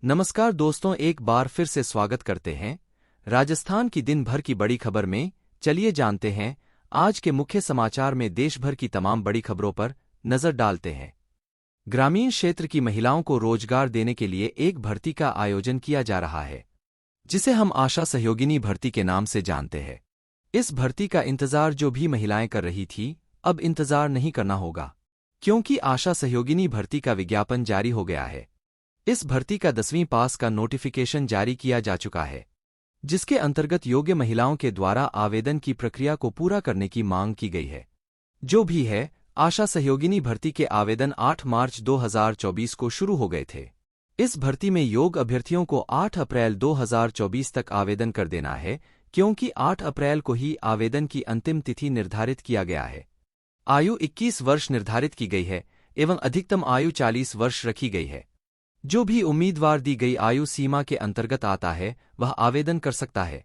नमस्कार दोस्तों, एक बार फिर से स्वागत करते हैं राजस्थान की दिन भर की बड़ी खबर में। चलिए जानते हैं आज के मुख्य समाचार में देश भर की तमाम बड़ी खबरों पर नजर डालते हैं। ग्रामीण क्षेत्र की महिलाओं को रोजगार देने के लिए एक भर्ती का आयोजन किया जा रहा है, जिसे हम आशा सहयोगिनी भर्ती के नाम से जानते हैं। इस भर्ती का इंतजार जो भी महिलाएं कर रही थी, अब इंतजार नहीं करना होगा, क्योंकि आशा सहयोगिनी भर्ती का विज्ञापन जारी हो गया है। इस भर्ती का 10वीं पास का नोटिफिकेशन जारी किया जा चुका है, जिसके अंतर्गत योग्य महिलाओं के द्वारा आवेदन की प्रक्रिया को पूरा करने की मांग की गई है। जो भी है, आशा सहयोगिनी भर्ती के आवेदन 8 मार्च 2024 को शुरू हो गए थे। इस भर्ती में योग्य अभ्यर्थियों को 8 अप्रैल 2024 तक आवेदन कर देना है, क्योंकि 8 अप्रैल को ही आवेदन की अंतिम तिथि निर्धारित किया गया है। आयु 21 वर्ष निर्धारित की गई है एवं अधिकतम आयु 40 वर्ष रखी गई है। जो भी उम्मीदवार दी गई आयु सीमा के अंतर्गत आता है, वह आवेदन कर सकता है।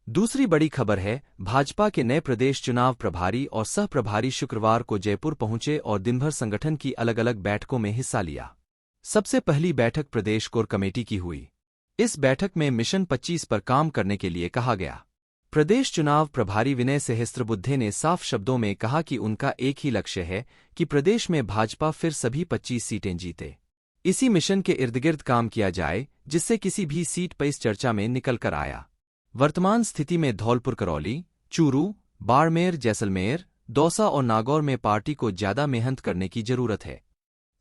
दूसरी बड़ी खबर है, भाजपा के नए प्रदेश चुनाव प्रभारी और सह प्रभारी शुक्रवार को जयपुर पहुंचे और दिनभर संगठन की अलग अलग बैठकों में हिस्सा लिया। सबसे पहली बैठक प्रदेश कोर कमेटी की हुई। इस बैठक में मिशन 25 पर काम करने के लिए कहा गया। प्रदेश चुनाव प्रभारी विनय सहस्त्रबुद्धे ने साफ शब्दों में कहा कि उनका एक ही लक्ष्य है कि प्रदेश में भाजपा फिर सभी 25 सीटें जीते। इसी मिशन के इर्दगिर्द काम किया जाए, जिससे किसी भी सीट पर इस चर्चा में निकल कर आया। वर्तमान स्थिति में धौलपुर, करौली, चूरू, बाड़मेर, जैसलमेर, दौसा और नागौर में पार्टी को ज्यादा मेहनत करने की जरूरत है।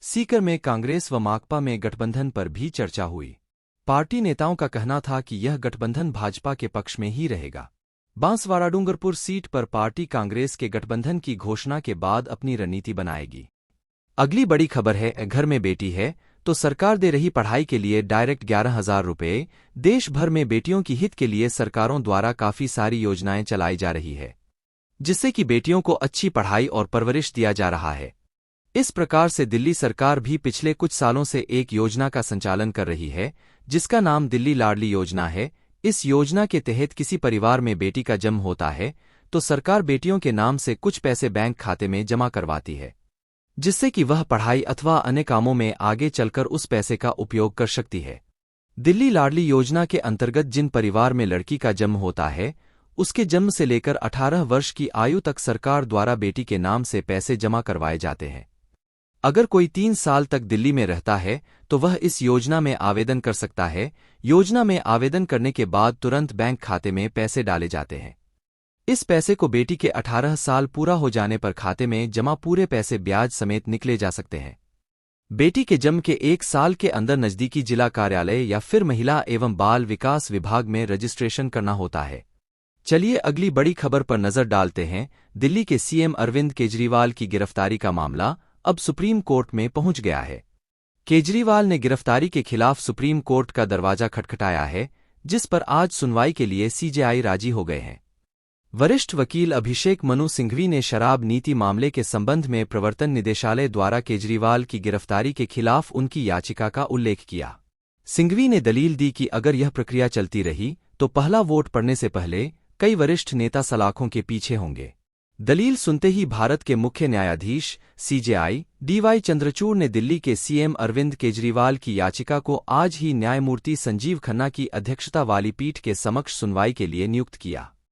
सीकर में कांग्रेस व माकपा में गठबंधन पर भी चर्चा हुई। पार्टी नेताओं का कहना था कि यह गठबंधन भाजपा के पक्ष में ही रहेगा। बांसवाड़ा डूंगरपुर सीट पर पार्टी कांग्रेस के गठबंधन की घोषणा के बाद अपनी रणनीति बनाएगी। अगली बड़ी खबर है, घर में बेटी है तो सरकार दे रही पढ़ाई के लिए डायरेक्ट 11,000 रुपये। देश भर में बेटियों की हित के लिए सरकारों द्वारा काफी सारी योजनाएं चलाई जा रही है, जिससे कि बेटियों को अच्छी पढ़ाई और परवरिश दिया जा रहा है। इस प्रकार से दिल्ली सरकार भी पिछले कुछ सालों से एक योजना का संचालन कर रही है, जिसका नाम दिल्ली लाडली योजना है। इस योजना के तहत किसी परिवार में बेटी का जन्म होता है तो सरकार बेटियों के नाम से कुछ पैसे बैंक खाते में जमा करवाती है, जिससे कि वह पढ़ाई अथवा अन्य कामों में आगे चलकर उस पैसे का उपयोग कर सकती है। दिल्ली लाडली योजना के अंतर्गत जिन परिवार में लड़की का जन्म होता है, उसके जन्म से लेकर 18 वर्ष की आयु तक सरकार द्वारा बेटी के नाम से पैसे जमा करवाए जाते हैं। अगर कोई 3 साल तक दिल्ली में रहता है तो वह इस योजना में आवेदन कर सकता है। योजना में आवेदन करने के बाद तुरंत बैंक खाते में पैसे डाले जाते हैं। इस पैसे को बेटी के 18 साल पूरा हो जाने पर खाते में जमा पूरे पैसे ब्याज समेत निकले जा सकते हैं। बेटी के जन्म के 1 साल के अंदर नजदीकी जिला कार्यालय या फिर महिला एवं बाल विकास विभाग में रजिस्ट्रेशन करना होता है। चलिए अगली बड़ी खबर पर नजर डालते हैं। दिल्ली के सीएम अरविंद केजरीवाल की गिरफ्तारी का मामला अब सुप्रीम कोर्ट में पहुंच गया है। केजरीवाल ने गिरफ्तारी के खिलाफ सुप्रीम कोर्ट का दरवाजा खटखटाया है, जिस पर आज सुनवाई के लिए सीजेआई राजी हो गए हैं। वरिष्ठ वकील अभिषेक मनु सिंघवी ने शराब नीति मामले के संबंध में प्रवर्तन निदेशालय द्वारा केजरीवाल की गिरफ्तारी के खिलाफ उनकी याचिका का उल्लेख किया। सिंघवी ने दलील दी कि अगर यह प्रक्रिया चलती रही तो पहला वोट पड़ने से पहले कई वरिष्ठ नेता सलाखों के पीछे होंगे। दलील सुनते ही भारत के मुख्य न्यायाधीश सीजेआई डीवाई चंद्रचूड़ ने दिल्ली के सीएम अरविंद केजरीवाल की याचिका को आज ही न्यायमूर्ति संजीव खन्ना की अध्यक्षता वाली पीठ के समक्ष सुनवाई के लिए नियुक्त किया।